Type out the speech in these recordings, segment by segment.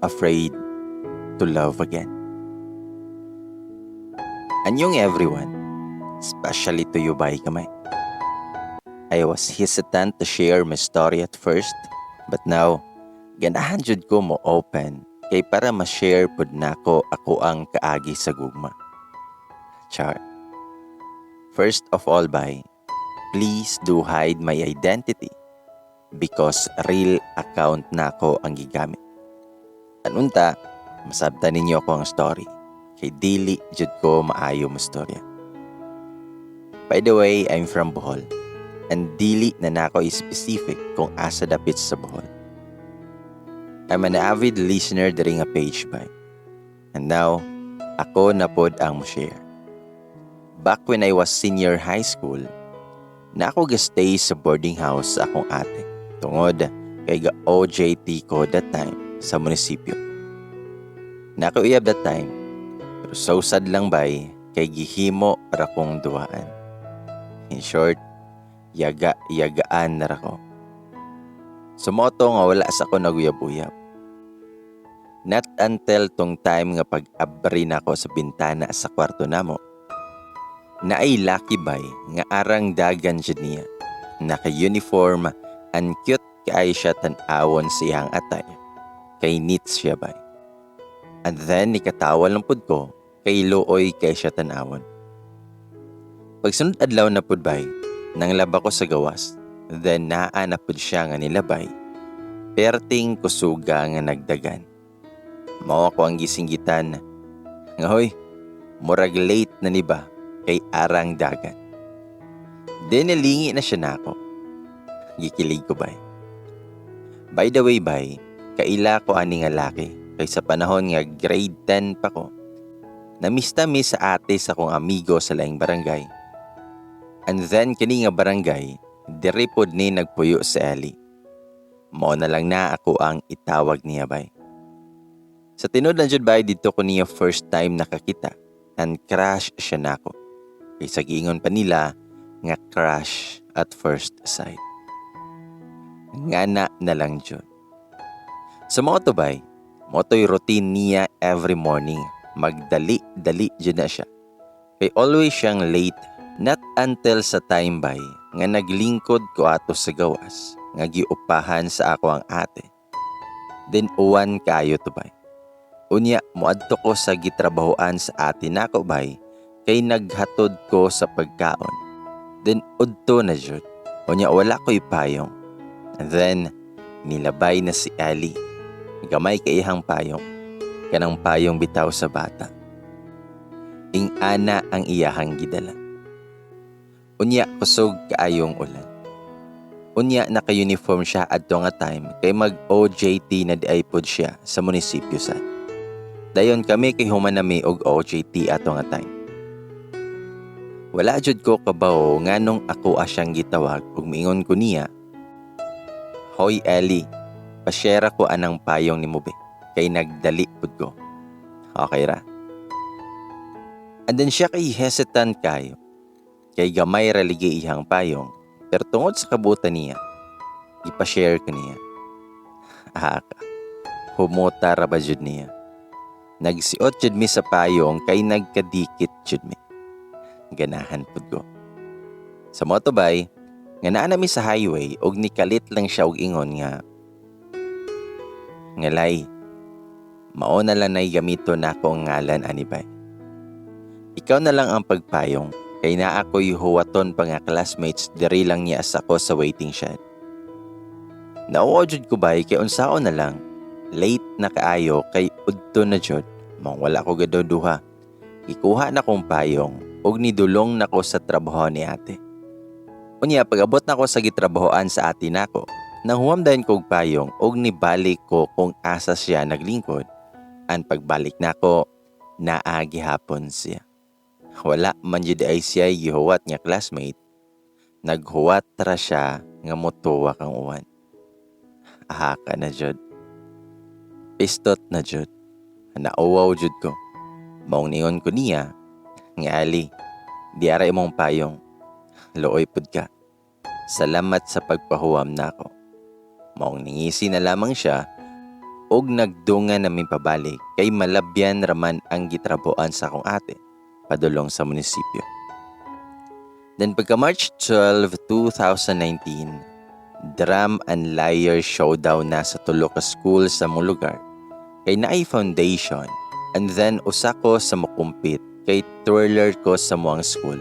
afraid to love again. Anyong everyone, especially to you by kamay. I was hesitant to share my story at first, but now, ganahan jud ko mo open kay para ma-share pud nako ako ang kaagi sa gugma. Char. First of all bay, please do hide my identity because real account nako ang gigamit. Anunta, masabtan ninyo ako ang story kay dili jud ko maayo mo storya. By the way, I'm from Bohol. And dili na nako specific kung asa dapit sa Bohol. I'm an avid listener diri nga page by. And now, ako na pod ang mo-share. Back when I was senior high school, na ako gastay sa boarding house sa akong ate. Tungod kay ga OJT ko that time sa munisipyo. Na ako uyab that time, pero so sad lang bay kay gihimo para kong duwaan. In short, yagaan na rako. Sumoto nga wala sa ko naguyab-uyab. Not until tong time nga pag-abri na ko sa bintana sa kwarto namo, na ay lucky bay nga arang dagan jud niya. Naka-uniform and cute kay siya tan-awon siyang atay. Kay neat siya bay. And then nikatawal ng pud ko kay luoy kay siya tan-awon. Pagsunod adlaw na pud bay, nang laba ko sa gawas, then naana pud siya nga nilabay. Perting kusuga nga nagdagan. Mao ako ang gisinggitan. Nga hoy, murag late na ni ba kay arang dagan. Then nalingi na siya nako. Gikilig ko bay. By the way bay, kaila ko ani nga laki kay sa panahon nga grade 10 pa ko. Namista-miss sa ate sa kong amigo sa laing barangay. And then kini nga barangay, diri pod ni nagpuyo si Ellie. Mao na lang na ako ang itawag niya bay. Sa tinud lang jud bay dito ko niya first time nakakita and crush siya nako. Kay sa giingon pa nila nga crush at first sight. Ngana na lang jud. Sa mga to bay, moto'y routine niya every morning. Magdali-dali jud na siya. Kay always siyang late. Not until sa time bay nga naglingkod ko ato sa gawas nga giupahan sa ako ang ate. Then uwan kayo to bay. Unya moadto ko sa gitrabahoan sa ate nako bay kay naghatod ko sa pagkaon. Then udto na jud. Unya wala ko'y payong. And then nilabay na si Ali. Gamay kay ihang payong. Kanang payong bitaw sa bata. Ing-ana ang iyahang gidala. Unya kusog kaayong ulan. Unya naka-uniform siya adto nga time kay mag-OJT na di pod siya sa munisipyo sad. Dayon kami kay humanami og OJT ato nga time. Wala jud ko kabaw nganong ako asyang gitawag ug miingon ko niya, "Hoy Ellie, pa-share ko anang payong nimo be kay nagdali pud ko." Okay ra. And then siya kay hesitant kayo. Kay gamay raligay iyang payong, pero tungod sa kabutan niya, ipashare ko niya. Humota ra ba jud niya. Nagsiot jud mi sa payong kay nagkadikit jud mi. Ganahan pud ko. Sa motobay, nga naa nami sa highway og nikalit lang siya og ingon nga, "Ngalay, mao na lang nay gamito nako ang ngalan anibay. Ikaw na lang ang pagpayong." Kay na ako'y huwaton pa nga classmates diri lang niya as ako sa waiting shed. Nauo jud ko bay kay unsaon na lang. Late na kaayo kay udto na jud. Mong wala ko gaduduha. Ikuha na kong payong ug nidulong nako sa trabaho ni ate. Unya pag-abot nako sa gitrabahoan sa ate nako, nahuamdayon kog payong ug nibalik ko kung asa siya naglingkod. An pagbalik nako, naagi hapon siya. Wala man jud ay siya gihuwat nga classmate. Naghuwat ra siya nga motuwa kang uwan. Ahaka na jud. Pistot na jud. Nauwaw jud ko. Maong ningon ko niya, nga Ali, di ara imong payong. Looy pud ka. Salamat sa pagpahuwam nako. Maong ningisi na lamang siya og nagdungan namin pabalik kay malabyan raman ang gitrabuan sa akong ate padulong sa munisipyo. Then pagka March 12, 2019, Drum and Lyre showdown na sa tulo ka school sa mong lugar kay naay foundation and then usa ko sa makumpit kay twirler ko sa muang school.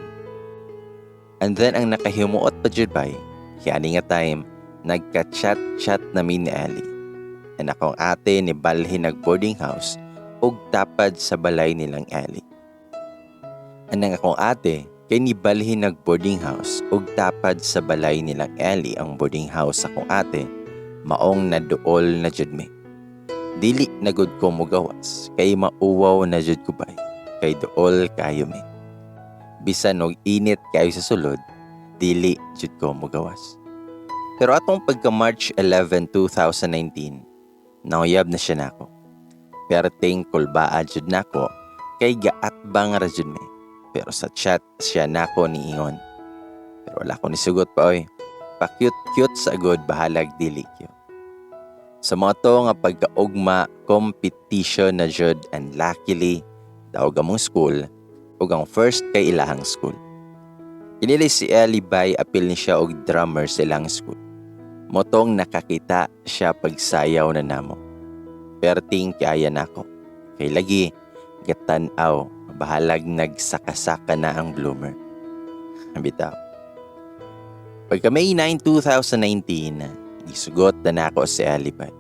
And then ang nakahimuot pa jud bay, kani nga time nagka-chat namin ni Ellie. And akong ate ni balhin nag boarding house ug tapad sa balay nilang Ellie. Anang akong ate kay ni balhin nag boarding house ug tapad sa balay nilang Ellie ang boarding house sa akong ate maong naduol na jud mi. Dili na gud ko mogawas kay mauwaw na jud ko bay kay duol kayo mi. Bisan og init kayo sa sulod, dili jud ko mogawas. Pero atong pagka March 11, 2019, nauyab na siya nako. Perting kulbaa jud nako kay gaatbang ra jud mi. Pero sa chat siya nako niingon. Pero wala ko nisugot pa oy. Pa-cute sa agod bahalag dili cute. Sa mga to nga pagkaugma competition na jud and luckily daw gamong school ug ang first kay ilahang school. Kinili si Ellie bay apil ni siya og drummer sa ilang school. Motong nakakita siya pagsayaw na namo. Perting kaya nako. Kay lagi gatan-aw bahalag nagsaka-saka na ang bloomer. Bitaw. Pagka May 9, 2019, isugot na nako si Alibay.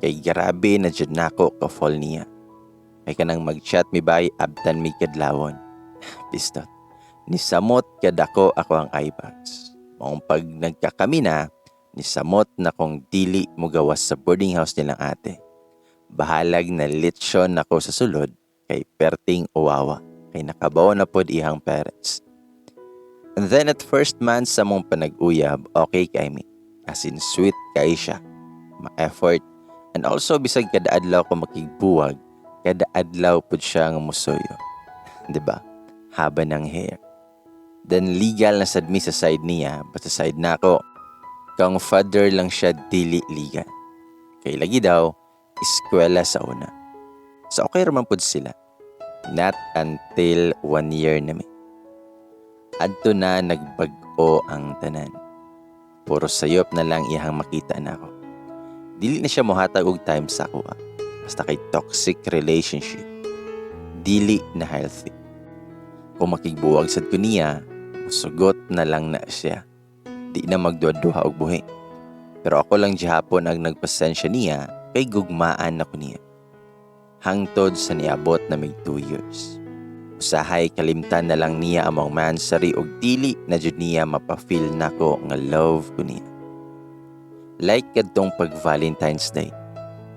Kay grabe na dyan nako ka-fall niya. Kay kanang mag-chat mi bay abtan mi kadlawon. Pistot. Nisamot kadako ako ang iPads. Maong pag nagkakami na, nisamot na kong dili mo gawas sa boarding house nilang ate. Bahalag na litsyon ako sa sulod kay perting uwawa kay nakabaw na pod ihang parents. And then at first man sa mong panag-uyab, okay kay mi. As in sweet kay siya. Ma-effort. And also bisag kada adlaw ko makigbuwag, kada adlaw pod siya nga musuyo. Diba? Haba ng hair. Then legal na sad mi sa side niya, but sa side na ako, kang father lang siya dili legal. Kay lagi daw, eskwela sa una. So okay raman pod sila. Not until 1 year na mi. Adto na nagbag-o ang tanan. Puro sayop na lang iyang makita na ako. Dili na siya mohatag og time sa ako. Basta kay toxic relationship. Dili na healthy. Kung makigbuwag sad ko niya, sugot na lang na siya. Di na magduha og buhi. Pero ako lang gihapon ang nagpasensya niya kay gugmaan ako niya. Hangtod sa niabot na may 2 years. Usahay kalimtan na lang niya among mansari og dili na jud niya mapafeel nako nga love ko niya. Like kadtong pag Valentine's Day.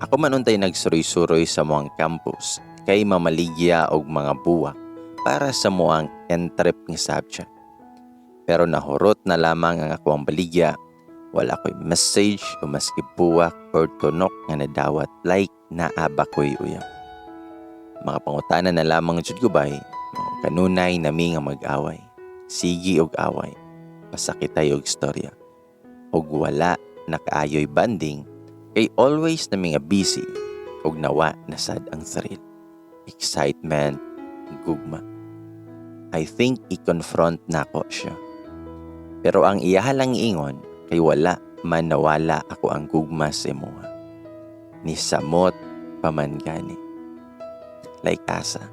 Ako man untay nagsuroy-suroy sa moang campus kay mamaligya og mga buwak para sa moang entrep nga subject. Pero nahurot na lamang ang ako ang baligya. Wala ko'y message o maski buwak or tunok nga nadawat like naaba ko'y uyab. Mga pangutana na lamang jud gubay, mga kanunay nami nga mag-away. Sigi og away, pasakitay og istorya. Og wala nakaayoy banding, kay always nami nga busy og nawa na sad ang thrill. Excitement, gugma. I think i-confront nako siya. Pero ang iyahalang ingon, kay wala man nawala ako ang gugma sa imuha. Nisamot paman gani. Like asa.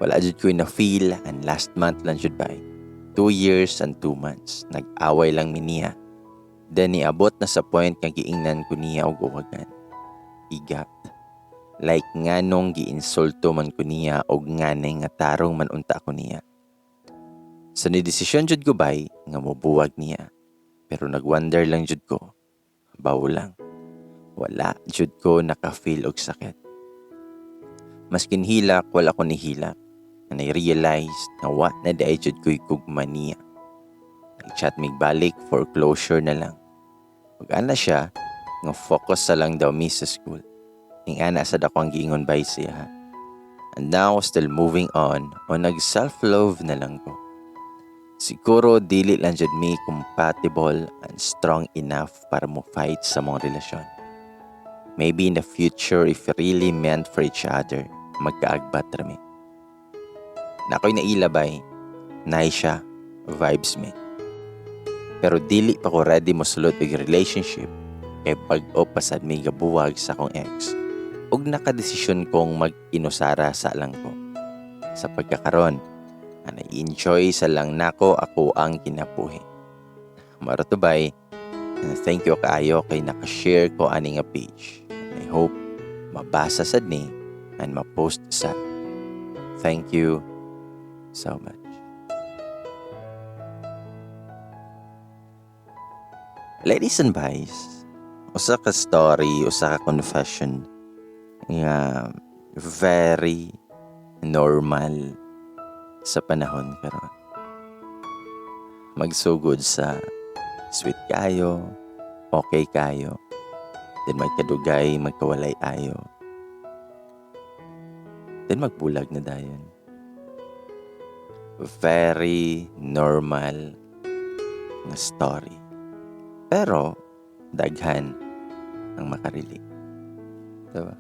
Wala jud ko na feel and last month lang jud bay. 2 years and 2 months. Nag-away lang mi niya. Then niabot na sa point nga giingnan ko niya og uwagan. Igat. Like nganong giinsulto man ko niya og nganay nga tarong man unta ko niya. Sa nidesisyon jud ko bay nga mobuwag niya. Pero nagwonder lang jud ko. Bawo lang. Wala jud ko naka-feel og sakit. Maskin hilak, wala ko nihilak. And I realized na wa na daay jud ko'y gugma niya. Nag-chat mig balik for closure na lang. Pag-ana siya, nga focus sa lang daw mi sa school. Ing ana sa dakong giingon bay siya. And now, still moving on, o nag-self-love na lang ko. Siguro dili lang jud mi compatible and strong enough para mo fight sa mong relasyon. maybe in the future if really meant for each other, magkaagbat rami. Na ako'y nailabay, naay siya, vibes me. Pero dili pa ko ready mo sulod og relationship kay pag-o pasad may gabuwag sa akong ex. Ug nakadesisyon kong mag-inusara sa lang ko. Sa pagkakaron, na-enjoy sa lang nako ako ang kinabuhi. Maratubay, thank you kaayo kay nakashare ko ani nga page. I hope mabasa sad ni and ma-post sad. Thank you so much. Ladies and boys, usa ka story, usa ka confession nga very normal sa panahon karon. Magsugod sa sweet kayo, okay kayo, then magkadugay, magkawalay ayo, then magbulag na dayon. Very normal nga story. Pero daghan ang makarelate. Diba?